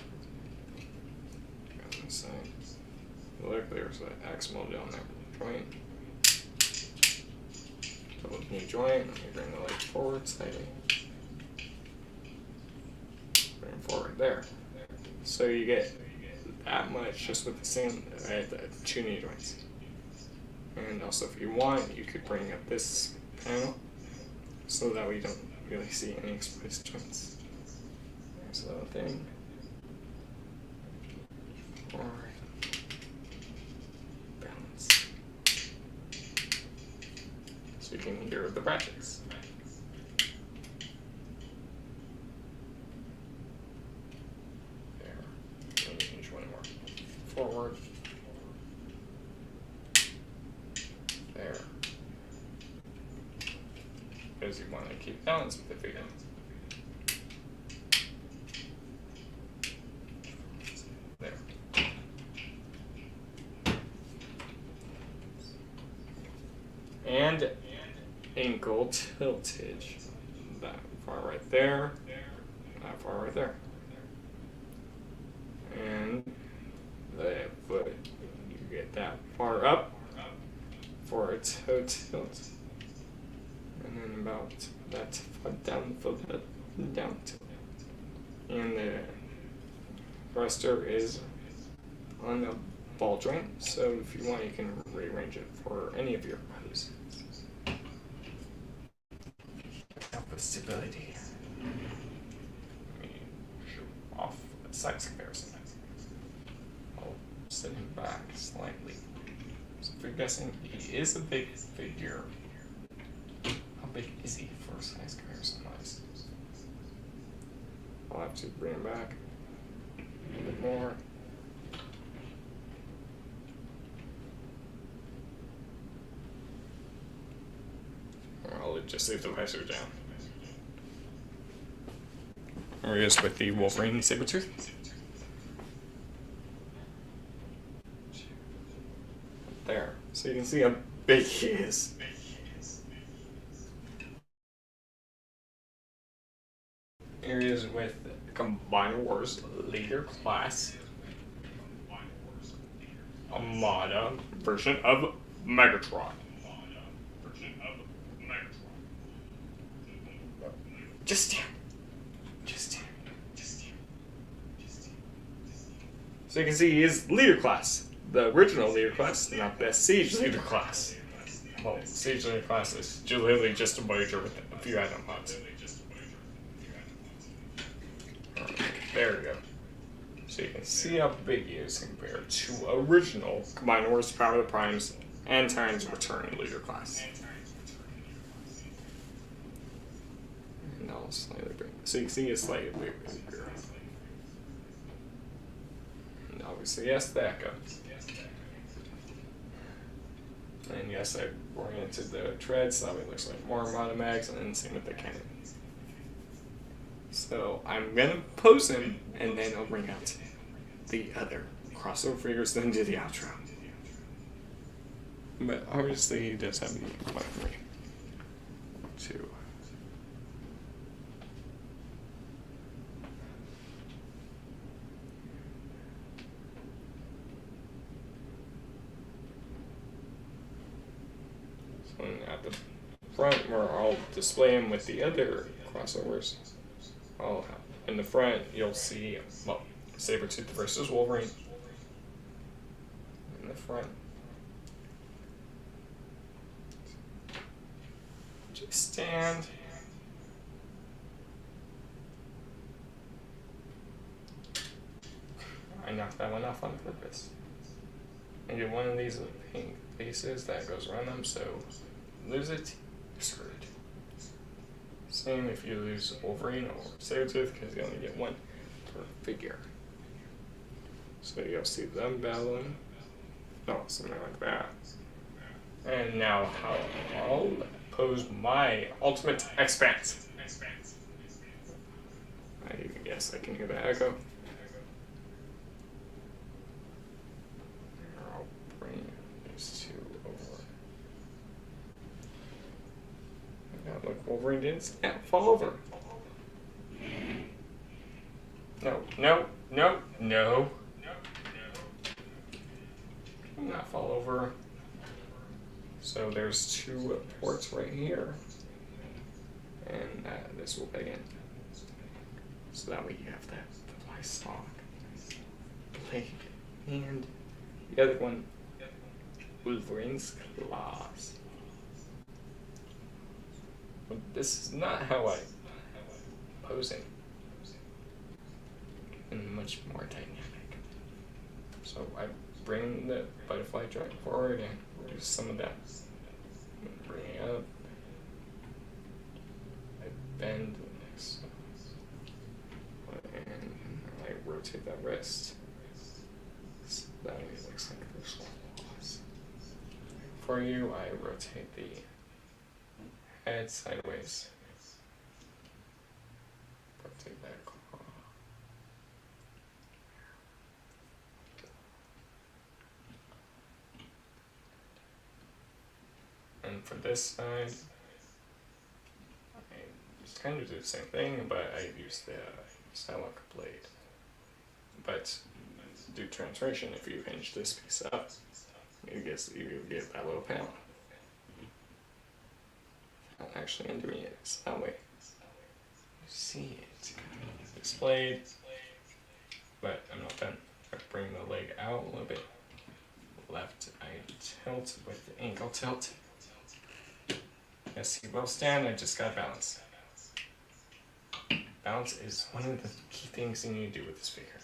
On the side. Look, there's an axial down there. Joint. Double knee joint. Let me bring the leg forward slightly. Bring it forward there. So you get that much just with the same the two knee joints. And also, if you want, you could bring up this panel so that we don't really see any exposed joints. There's the little thing. Alright. Balance. So you can hear the brackets. There. Let me change one more. Forward. There. Because you want to keep balance with the figure. There. And ankle tiltage. That far right there. That far right there. And the foot. You get that far up for a toe tilt. And then about that foot down the foot, down tilt. And the thruster is on the ball joint, so if you want, you can rearrange it for any of your poses. Help with stability. Let me show off the size comparison. I'll set him back slightly. So if you're guessing, he is a big figure. How big is he for size comparison wise? I'll have to bring him back a bit more. I'll just leave the visor down. There he is with the Wolverine Sabertooth. There. So you can see how big he is. Here he is with Combined Wars Leader Class Armada version of Megatron. Just stand. So you can see he is Leader Class. The original Leader Class, not the Siege Leader Class. Well, Siege Leader Class is literally just a Voyager with a few item mods. There we go. So you can see how big he is compared to original Combined Wars Power of the Primes and Titan's Return Leader Class. And I'll slightly bring. So you can see it's slightly bigger. And obviously, yes, the Echo. And yes, I oriented the treads so it looks like more Armada mags, and then same with the cannon. So I'm gonna pose him, and then I'll bring out the other crossover figures, then do the outro. But obviously, he does have the weaponry too. So at the front, where I'll display him with the other crossovers. In the front, you'll see, well, Sabretooth versus Wolverine. In the front. Just stand. I knocked that one off on purpose. I get one of these pink faces that goes around them, so lose it, you're screwed. Same if you lose Wolverine or Sabretooth, because you only get one per figure. So you'll see them battling. No, something like that. And now how I'll pose my ultimate X-Spance. Yes, I can hear the echo. I'll bring these two over. Look, Wolverine didn't fall over. No. Not fall over. So there's two ports right here. And this will begin. So that way you have that fly stock, blade, and the other one, Wolverine's claws. But this is not how I pose him. And much more dynamic. So I bring the butterfly drag forward and do some of that. Bring it up. I bend this. And I rotate that wrist. So that way it looks like there's claws. For you, I rotate the head sideways. Rotate that claw. And for this side, I just kind of do the same thing, but I use the Psylocke blade. But to do transformation, if you hinge this piece up, you get that little panel. Actually undoing it, so that way you see it displayed, but I'm not done. I bring the leg out a little bit. Left, I tilt with the ankle tilt. Yes, he will stand, I just got balance. Balance is one of the key things you need to do with this figure.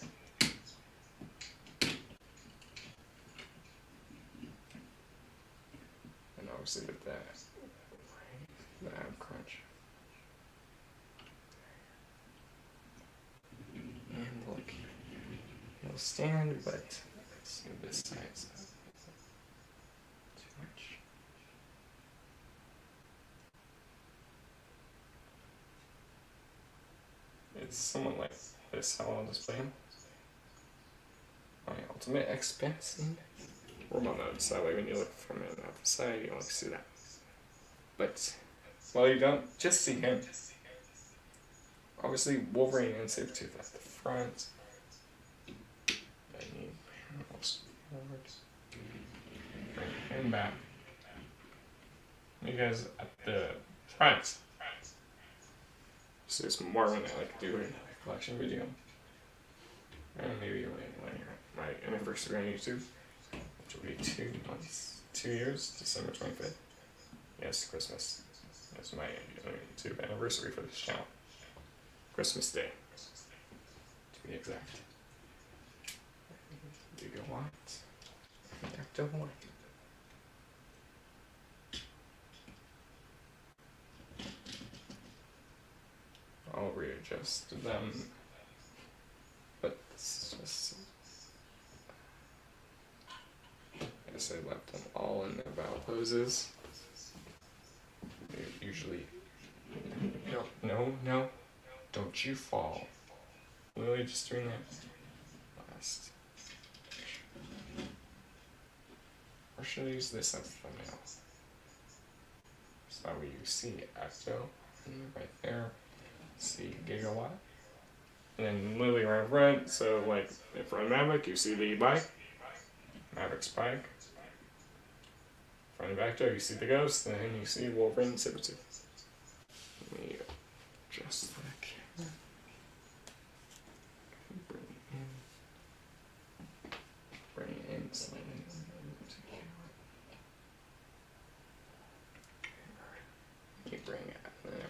And obviously with that, the ab crunch. And look, will stand, but let's see this size. Too much. It's somewhat like this, how I'll display him. My ultimate X-Spance robot mode, so that way when you look from it off the side, you only see that. But while you don't just see him, obviously Wolverine and Sabretooth at the front. I need panels forwards. Bring him back. You guys at the front. So there's more when I like to do a collection video. And maybe when my anniversary on YouTube, which will be 2 months, 2 years, December 25th. Yes, Christmas. That's my YouTube anniversary for this channel. Christmas Day, to be exact. Gigawatt. October. I'll readjust them, but it's just, I guess I left them all in their bow poses. Usually, no, don't you fall. Literally just doing that last. Or should I use this as the thumbnail? So that way you see Ecto right there. See Gigawatt. And then Lily right front, so like in front of Maverick you see the bike. Maverick's bike. Front of Ecto you see the ghost, and then you see Wolverine and Sabretooth. Let me adjust the camera. Bring it in slightly.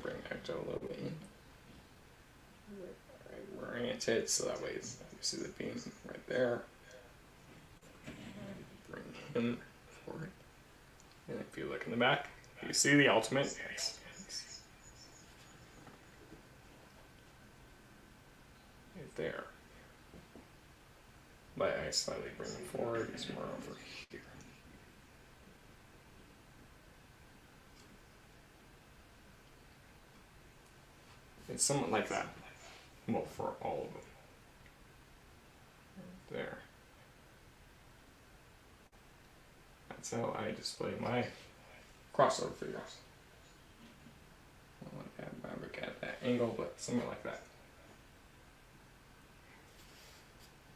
Bring Ecto a little bit in. Orient it so that way you see the beam right there. Bring him forward. And if you look in the back, you see the ultimate X-Spance. Right there. But I slightly bring him forward, he's more over here. It's somewhat like that. Well, for all of them. Right there. That's how I display my crossover figures. I want to have Maverick at that angle, but something like that.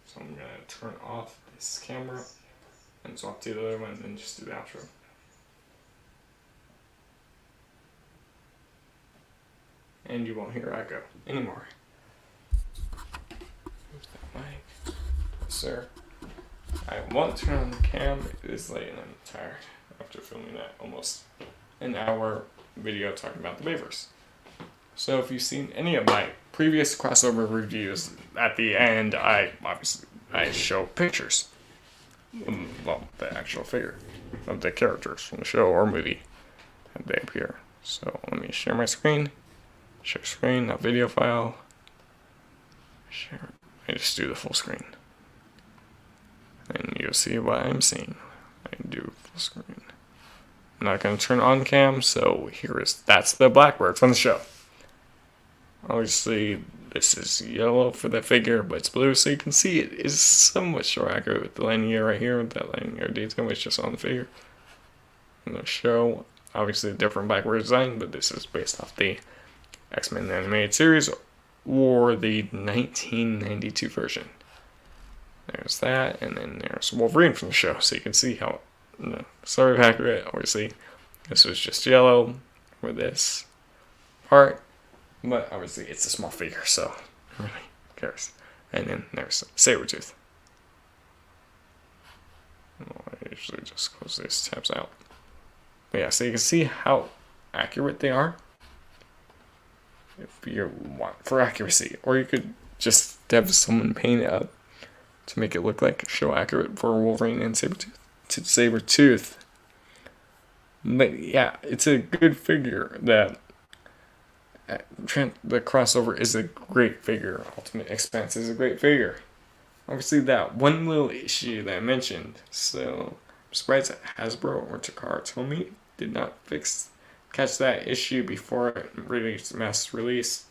So I'm going to turn off this camera and swap to the other one and then just do the outro. And you won't hear echo anymore. Move that mic. Sir. I want to turn on the cam. It is late and I'm tired after filming that almost an hour video talking about the Bayverse. So if you've seen any of my previous crossover reviews, at the end I show pictures. Well, the actual figure of the characters from the show or movie and they appear. So let me share my screen. Share screen, not video file. Share. I just do the full screen. And you'll see what I'm seeing. I do full screen. I'm not going to turn on cam, so that's the Blackbird from the show. Obviously, this is yellow for the figure, but it's blue, so you can see it is somewhat short accurate with the landing gear right here, with that landing gear detail, which is just on the figure. In the show, obviously a different Blackbird design, but this is based off the X-Men animated series or the 1992 version. There's that, and then there's Wolverine from the show, so you can see how sort of accurate. Obviously, this was just yellow for this part, but obviously it's a small figure, so really who cares. And then there's Sabretooth. I usually just close these tabs out. But yeah, so you can see how accurate they are. If you want for accuracy, or you could just have someone paint it up to make it look like show accurate for Wolverine and Sabretooth. But yeah, it's a good figure. That the crossover is a great figure. Ultimate X-Spance is a great figure. obviously that one little issue that I mentioned. So I'm surprised that Hasbro or Takara Tomy did not catch that issue before it released mass release.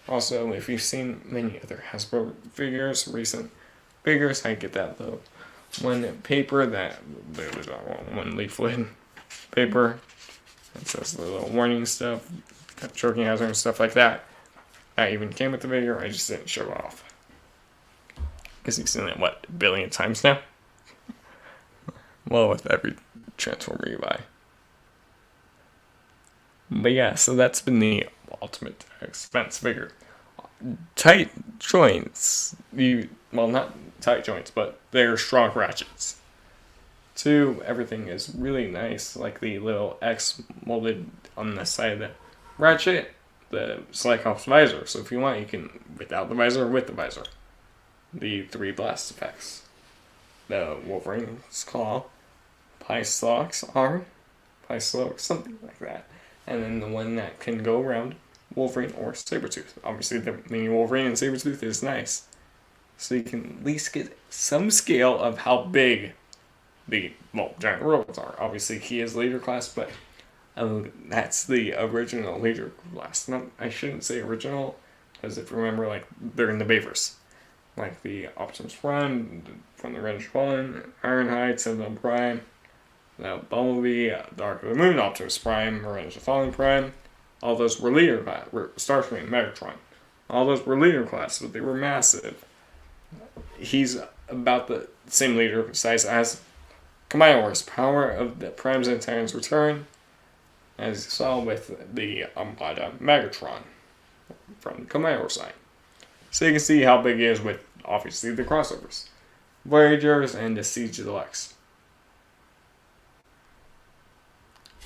Also, if you've seen many other Hasbro figures, recent figures, I get that though. One paper that there was one leaflet paper that says the little warning stuff, choking hazard and stuff like that. That even came with the figure. I just didn't show it off because you've seen it what a billion times now. Well, with every Transformer you buy. But yeah, so that's been the ultimate X-Spance figure. Tight joints. Well, not tight joints, but they're strong ratchets. 2, everything is really nice, like the little X molded on the side of the ratchet, the Cyclops visor. So if you want, you can without the visor or with the visor. The 3 blast effects. The Wolverine's claw, Pysloc's arm, Pysloc's something like that. And then the one that can go around Wolverine or Sabretooth. Obviously, the mini Wolverine and Sabretooth is nice. So you can at least get some scale of how big the giant robots are. Obviously, he is leader class, but that's the original leader class. I shouldn't say original, because if you remember, like, they're in the Bayverse. Like the Optimus Prime from the Revenge Fallen, Ironhide, Sentinel Prime, the Bumblebee, Dark of the Moon, Optimus Prime, Revenge of the Fallen Prime. All those were leader class. Starscream, Megatron. All those were leader class, but they were massive. He's about the same leader size as Kamaior's Power of the Primes and Tyrants Return, as you saw with the Armada Megatron from Kamaior's side. So you can see how big he is with, obviously, the crossovers. Voyagers and the Siege Deluxe.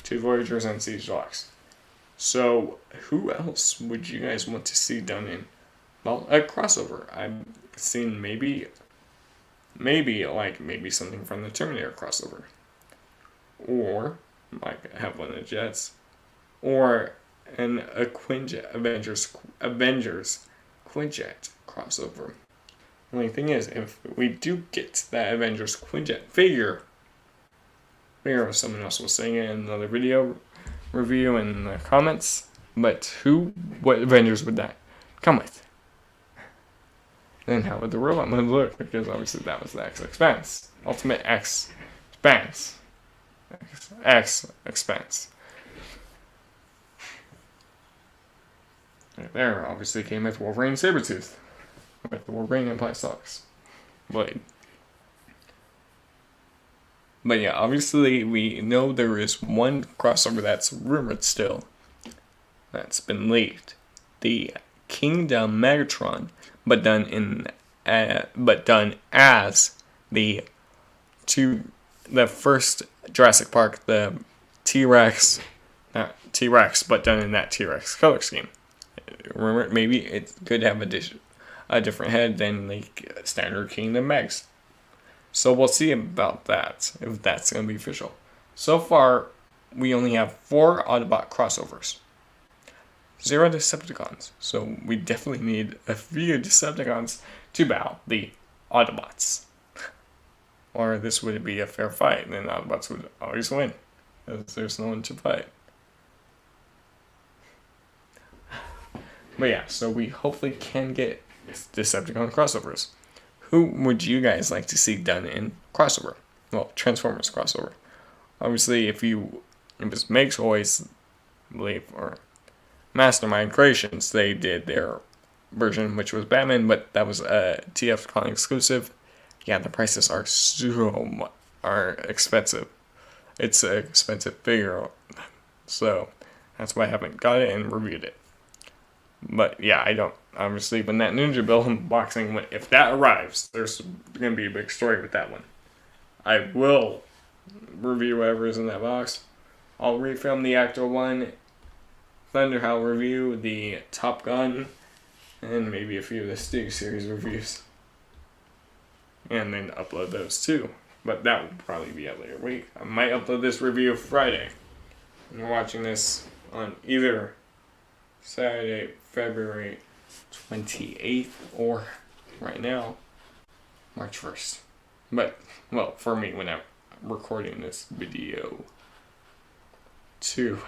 2 Voyagers and Siege Deluxe. So, who else would you guys want to see done in, well, a crossover? I've seen maybe something from the Terminator crossover. Or, like, have one of the Jets. Or a Quinjet, Avengers Quinjet crossover. The only thing is, if we do get that Avengers Quinjet figure, someone else was saying it in another video review in the comments, but what Avengers would that come with? Then how would the robot mode look? Because obviously that was the X-Spance. Ultimate X-Spance. X-Spance. Right there obviously came with Wolverine Sabretooth. With the Wolverine and Pysloc's blade. But yeah, obviously we know there is one crossover that's rumored still. That's been leaked. The Kingdom Megatron, but done as the first Jurassic Park, the T-Rex, not T-Rex, but done in that T-Rex color scheme. Remember, maybe it could have a different head than the standard Kingdom Megs. So we'll see about that, if that's going to be official. So far, we only have 4 Autobot crossovers. 0 Decepticons. So we definitely need a few Decepticons to battle the Autobots. Or this would be a fair fight, then Autobots would always win, because there's no one to fight. But yeah, so we hopefully can get Decepticon crossovers. Who would you guys like to see done in crossover? Well, Transformers crossover. Obviously, if it was Meg Toys, I believe, or Mastermind Creations, they did their version, which was Batman, but that was a TFCon exclusive. Yeah, the prices are expensive. It's an expensive figure, so that's why I haven't got it and reviewed it. But yeah, I don't. Obviously, when that Ninja Bill unboxing, if that arrives, there's going to be a big story with that one. I will review whatever is in that box. I'll refilm the Actor 1, Thunderhowl review, the Top Gun, and maybe a few of the Stig series reviews. And then upload those too. But that will probably be a later week. I might upload this review Friday. And you're watching this on either Saturday, February 28th, or right now, March 1st. But, well, for me, when I'm recording this video, too.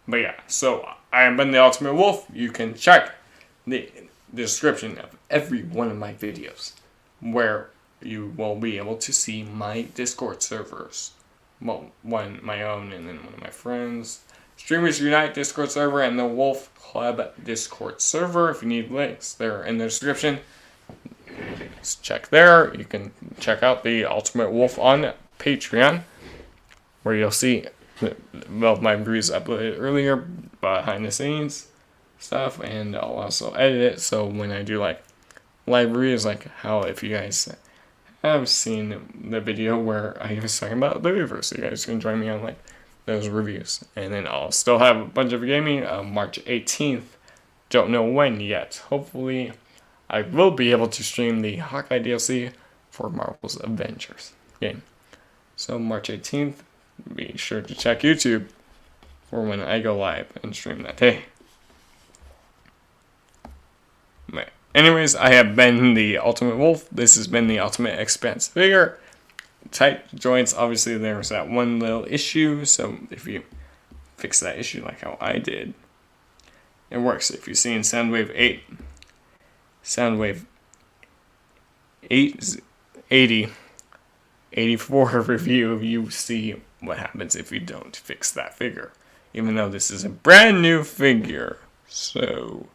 But yeah, so I have been the Ultimate Wolf. You can check the description of every one of my videos, where you will be able to see my Discord servers. Well, one my own and then one of my friends. Streamers Unite Discord server and the Wolf Club Discord server. If you need links, they're in the description. Just check there. You can check out the Ultimate Wolf on Patreon, where you'll see my reviews uploaded earlier, behind the scenes stuff, and I'll also edit it. So when I do like live reviews, like how if you guys have seen the video where I was talking about the universe, you guys can join me on like those reviews. And then I'll still have a bunch of gaming March 18th. Don't know when yet. Hopefully I will be able to stream the Hawkeye DLC for Marvel's Avengers game. So March 18th, be sure to check YouTube for when I go live and stream that day. But anyways, I have been the Ultimate Wolf. This has been the Ultimate X-Spance figure. Tight joints, obviously there's that one little issue, so if you fix that issue like how I did, it works. If you see in Soundwave 84 review, you see what happens if you don't fix that figure. Even though this is a brand new figure, so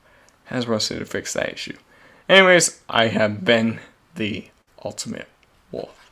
Hasbro said to fix that issue. Anyways, I have been the Ultimate Wolf.